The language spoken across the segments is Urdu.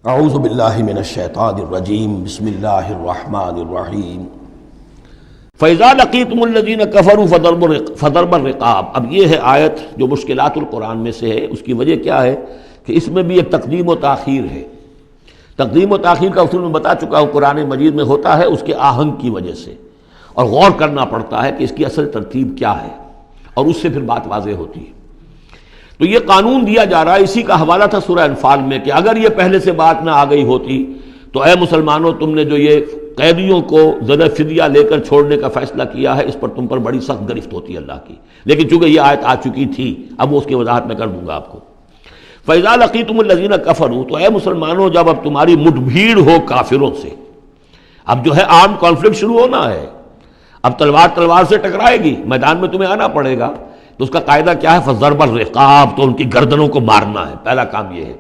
اعوذ باللہ من الشیطان الرجیم بسم اللہ الرحمن الرحیم فَإِذَا لَقِيتُمُ الَّذِينَ كَفَرُوا فَضَرْبَ الرِّقَابِ۔ اب یہ ہے آیت جو مشکلات القرآن میں سے ہے۔ اس کی وجہ کیا ہے کہ اس میں بھی ایک تقدیم و تاخیر ہے۔ تقدیم و تاخیر کا اصول میں بتا چکا ہوں، قرآن مجید میں ہوتا ہے اس کے آہنگ کی وجہ سے، اور غور کرنا پڑتا ہے کہ اس کی اصل ترتیب کیا ہے، اور اس سے پھر بات واضح ہوتی ہے۔ تو یہ قانون دیا جا رہا ہے، اسی کا حوالہ تھا سورہ انفال میں کہ اگر یہ پہلے سے بات نہ آ گئی ہوتی تو اے مسلمانوں، تم نے جو یہ قیدیوں کو زدہ فدیہ لے کر چھوڑنے کا فیصلہ کیا ہے، اس پر تم پر بڑی سخت گرفت ہوتی ہے اللہ کی۔ لیکن چونکہ یہ آیت آ چکی تھی، اب وہ اس کی وضاحت میں کر دوں گا آپ کو۔ فَإِذَا لَقِيتُمُ الَّذِينَ كَفَرُوا، تو اے مسلمانوں جب اب تمہاری مٹ بھیڑ ہو کافروں سے، اب جو ہے آرم کانفلکٹ شروع ہونا ہے، اب تلوار سے ٹکرائے گی، میدان میں تمہیں آنا پڑے گا، تو اس کا قاعدہ کیا ہے؟ فَضَرْبَ الرِّقَابِ، تو ان کی گردنوں کو مارنا ہے۔ پہلا کام یہ ہے،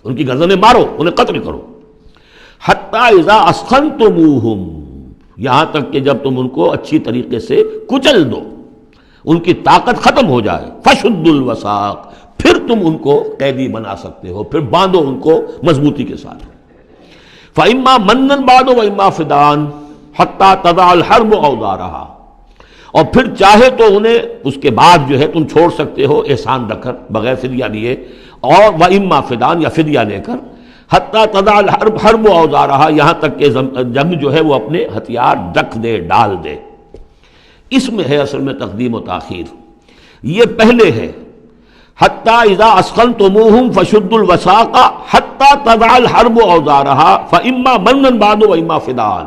ان کی گردنیں مارو، انہیں قتل کرو۔ حَتَّى إِذَا أَثْخَنْتُمُوهُمْ، یہاں تک کہ جب تم ان کو اچھی طریقے سے کچل دو، ان کی طاقت ختم ہو جائے۔ فَشُدُّوا الْوَثَاقَ، پھر تم ان کو قیدی بنا سکتے ہو، پھر باندھو ان کو مضبوطی کے ساتھ۔ فَإِمَّا مَنًّا بَعْدُ وَإِمَّا فِدَاءً حَتَّى تَضَعَ الْحَرْبُ أَوْزَارَهَا، اور پھر چاہے تو انہیں اس کے بعد جو ہے تم چھوڑ سکتے ہو احسان رکھ کر، بغیر فدیہ لیے، اور وَإِمَّا فِدَاءً، یا فدیہ لے کر، حتیٰ تضع الحرب اوزارہا، یہاں تک کہ جنگ جو ہے وہ اپنے ہتھیار رکھ دے، ڈال دے۔ اس میں ہے اصل میں تقدیم و تاخیر۔ یہ پہلے ہے حتیٰ اذا اسخنتموہم فشدوا الوثاق حتیٰ تضع الحرب اوزارہا فاما منا بعد واما فداء،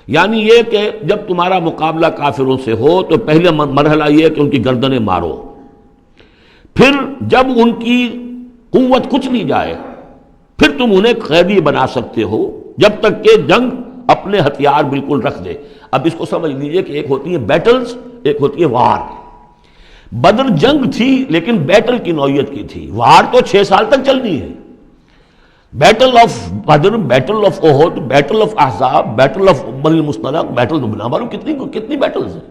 یعنی یہ کہ جب تمہارا مقابلہ کافروں سے ہو تو پہلے مرحلہ یہ ہے کہ ان کی گردنیں مارو، پھر جب ان کی قوت کچھ نہیں جائے پھر تم انہیں قیدی بنا سکتے ہو، جب تک کہ جنگ اپنے ہتھیار بالکل رکھ دے۔ اب اس کو سمجھ لیجئے کہ ایک ہوتی ہے بیٹلز، ایک ہوتی ہے وار۔ بدر جنگ تھی لیکن بیٹل کی نوعیت کی تھی، وار تو 6 سال تک چلنی ہے۔ Battle of Badr, battle of Uhud, battle of Ahzab, battle of Bani al-Mustaliq, battle بنا معلوم کتنی بیٹلز ہیں۔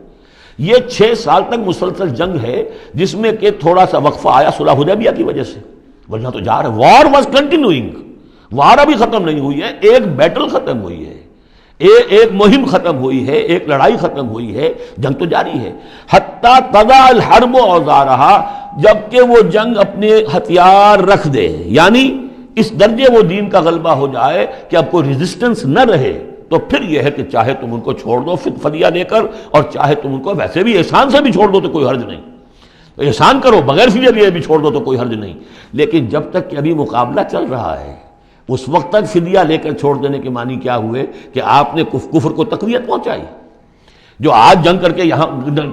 یہ 6 سال تک مسلسل جنگ ہے، جس میں کہ تھوڑا سا وقفہ آیا صلح حدیبیہ کی وجہ سے، ورنہ تو جا رہا ہے۔ وار واز کنٹینیوئنگ، وار ابھی ختم نہیں ہوئی ہے، ایک بیٹل ختم ہوئی ہے، ایک مہم ختم ہوئی ہے، ایک لڑائی ختم ہوئی ہے، جنگ تو جاری ہے۔ حتیٰ تضع الحرب اوزارہا، جبکہ وہ جنگ اپنے ہتھیار رکھ دے، یعنی اس درجے وہ دین کا غلبہ ہو جائے کہ اب کوئی ریزسٹنس نہ رہے، تو پھر یہ ہے کہ چاہے تم ان کو چھوڑ دو فدیہ لے کر، اور چاہے تم ان کو ویسے بھی احسان سے بھی چھوڑ دو تو کوئی حرج نہیں، احسان کرو، بغیر فدیہ لیے بھی چھوڑ دو تو کوئی حرج نہیں۔ لیکن جب تک کہ ابھی مقابلہ چل رہا ہے، اس وقت تک فدیہ لے کر چھوڑ دینے کے معنی کیا ہوئے کہ آپ نے کفر کو تقویت پہنچائی۔ جو آج جنگ کر کے یہاں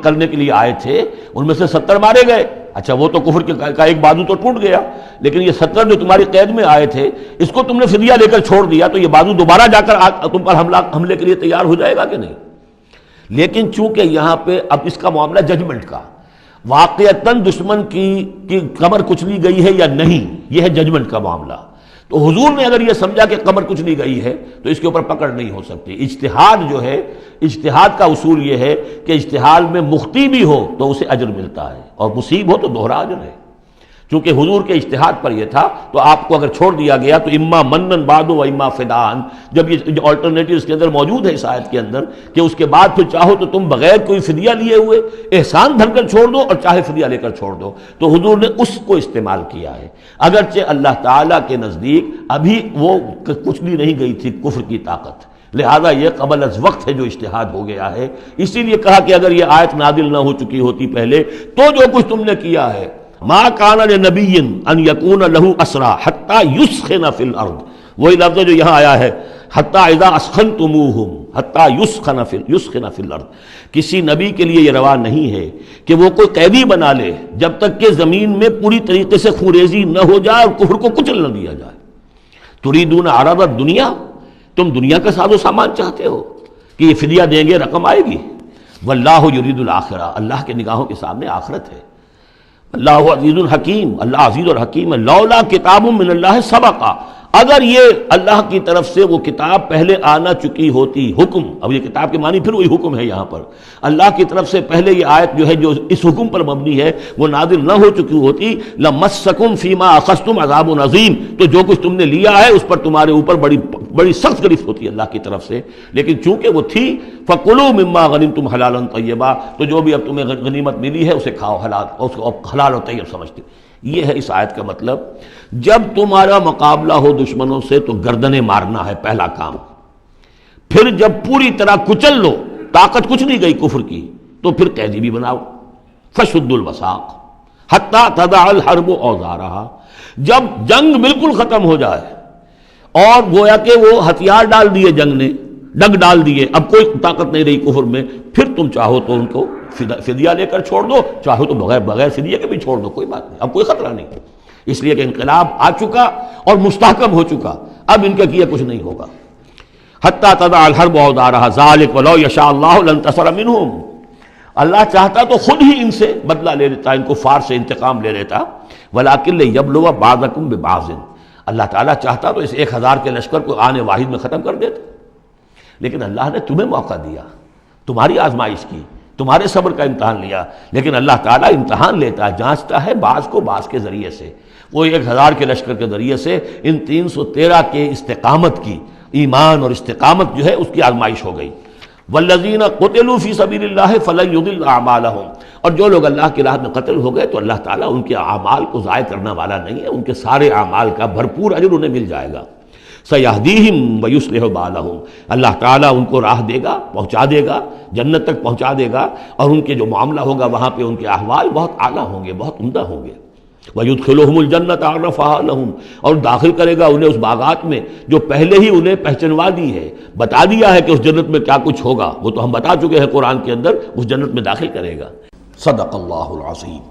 کرنے کے لیے آئے تھے ان میں سے 70 مارے گئے، اچھا وہ تو کفر کا ایک بازو تو ٹوٹ گیا، لیکن یہ 70 جو تمہاری قید میں آئے تھے، اس کو تم نے فدیہ لے کر چھوڑ دیا تو یہ بازو دوبارہ جا کر تم پر حملے کے لیے تیار ہو جائے گا کہ نہیں؟ لیکن چونکہ یہاں پہ اب اس کا معاملہ ججمنٹ کا، واقعتاً دشمن کی کمر کچلی گئی ہے یا نہیں، یہ ہے ججمنٹ کا معاملہ۔ تو حضور نے اگر یہ سمجھا کہ کمر کچلی گئی ہے تو اس کے اوپر پکڑ نہیں ہو سکتی۔ اجتہاد جو ہے، اجتہاد کا اصول یہ ہے کہ اجتہاد میں مخطی بھی ہو تو اسے اجر ملتا ہے، اور مصیب ہو تو دوہرا اجر ہے۔ چونکہ حضور کے اجتہاد پر یہ تھا تو آپ کو اگر چھوڑ دیا گیا تو اما منن بعد و اما فداء، جب یہ آلٹرنیٹو اس کے اندر موجود ہے اس آیت کے اندر کہ اس کے بعد پھر چاہو تو تم بغیر کوئی فدیہ لیے ہوئے احسان دھر کر چھوڑ دو، اور چاہے فدیہ لے کر چھوڑ دو، تو حضور نے اس کو استعمال کیا ہے۔ اگرچہ اللہ تعالیٰ کے نزدیک ابھی وہ کچلی نہیں گئی تھی کفر کی طاقت، لہذا یہ قبل از وقت ہے جو اجتہاد ہو گیا ہے۔ اسی لیے کہا کہ اگر یہ آیت نازل نہ ہو چکی ہوتی پہلے تو جو کچھ تم نے کیا ہے، ما کان لنبی ان یکون لہ اسری حتی یسخن فی الارض، وہی لفظ جو یہاں آیا ہے حتی اذا اسخنتموہم حتی یسخن فی الارض، کسی نبی کے لیے یہ روا نہیں ہے کہ وہ کوئی قیدی بنا لے جب تک کہ زمین میں پوری طریقے سے خونریزی نہ ہو جائے اور کفر کو کچل نہ دیا جائے۔ تریدون عرض الدنیا، تم دنیا کا ساز و سامان چاہتے ہو کہ یہ فدیہ دیں گے رقم آئے گی، واللہ یرید الآخرہ، اللہ کے نگاہوں کے سامنے آخرت ہے۔ اللہ عزیز الحکیم، اللہ عزیز اور حکیم ہے۔ لولا کتاب من اللہ سبقا، اگر یہ اللہ کی طرف سے وہ کتاب پہلے آنا چکی ہوتی، حکم، اب یہ کتاب کے معنی پھر وہی حکم ہے یہاں پر، اللہ کی طرف سے پہلے یہ آیت جو ہے جو اس حکم پر مبنی ہے وہ نازل نہ ہو چکی ہوتی، لَمَسَّكُمْ فِيمَا أَخَذْتُمْ عَذَابٌ عَظِيم، تو جو کچھ تم نے لیا ہے اس پر تمہارے اوپر بڑی سخت گرفت ہوتی ہے اللہ کی طرف سے، لیکن چونکہ وہ تھی فَكُلُوا مِمَّا غَنِمْتُمْ حَلَالًا طَيِّبًا، تو جو بھی اب تمہیں غنیمت ملی ہے اسے کھاؤ حلال، اور اس کو حلال و طیب سمجھتے۔ یہ ہے اس آیت کا مطلب، جب تمہارا مقابلہ ہو دشمنوں سے تو گردنیں مارنا ہے پہلا کام، پھر جب پوری طرح کچل لو، طاقت کچھ نہیں گئی کفر کی، تو پھر قیدی بھی بناؤ، فَشُدُّوا الْوَثَاقَ حَتَّى تَضَعَ الْحَرْبُ أَوْزَارَهَا، جب جنگ بالکل ختم ہو جائے اور گویا کہ وہ ہتھیار ڈال دیے جنگ نے، ڈگ ڈال دیے، اب کوئی طاقت نہیں رہی کفر میں، پھر تم چاہو تو ان کو فدیہ لے کر چھوڑ دو، چاہو تو بغیر فدیہ کے بھی چھوڑ دو، کوئی بات نہیں، اب کوئی خطرہ نہیں، اس لیے کہ انقلاب آ چکا اور مستحکم ہو چکا، اب ان کا کیا کچھ نہیں ہوگا۔ حتیٰ تضع الحرب اوزارها ذلك ولو یشاء اللہ لانتصر منهم، اللہ چاہتا تو خود ہی ان سے بدلہ لے لیتا، ان کفار سے انتقام لے لیتا، ولکن لیبلو بعضکم ببعض، اللہ تعالیٰ چاہتا تو اس 1000 کے لشکر کو آنے واحد میں ختم کر دیتا، لیکن اللہ نے تمہیں موقع دیا، تمہاری آزمائش کی، تمہارے صبر کا امتحان لیا، لیکن اللہ تعالیٰ امتحان لیتا ہے، جانچتا ہے بعض کو بعض کے ذریعے سے، وہ 1000 کے لشکر کے ذریعے سے ان 313 کے استقامت کی، ایمان اور استقامت جو ہے اس کی آزمائش ہو گئی۔ والذین قتلوا فی سبیل اللہ فلن یضل اعمالہم، اور جو لوگ اللہ کی راہ میں قتل ہو گئے تو اللہ تعالیٰ ان کے اعمال کو ضائع کرنے والا نہیں ہے، ان کے سارے اعمال کا بھرپور اجر انہیں مل جائے گا۔ سیہدیہم ویصلح بالہم، اللہ تعالیٰ ان کو راہ دے گا، پہنچا دے گا، جنت تک پہنچا دے گا، اور ان کے جو معاملہ ہوگا وہاں پہ ان کے احوال بہت اعلیٰ ہوں گے، بہت عمدہ ہوں گے۔ وَيُدْخِلُهُمُ الْجَنَّةَ عَرَّفَهَا لَهُمْ، اور داخل کرے گا انہیں اس باغات میں جو پہلے ہی انہیں پہچنوا دی ہے، بتا دیا ہے کہ اس جنت میں کیا کچھ ہوگا، وہ تو ہم بتا چکے ہیں قرآن کے اندر، اس جنت میں داخل کرے گا۔ صدق اللہ العظیم۔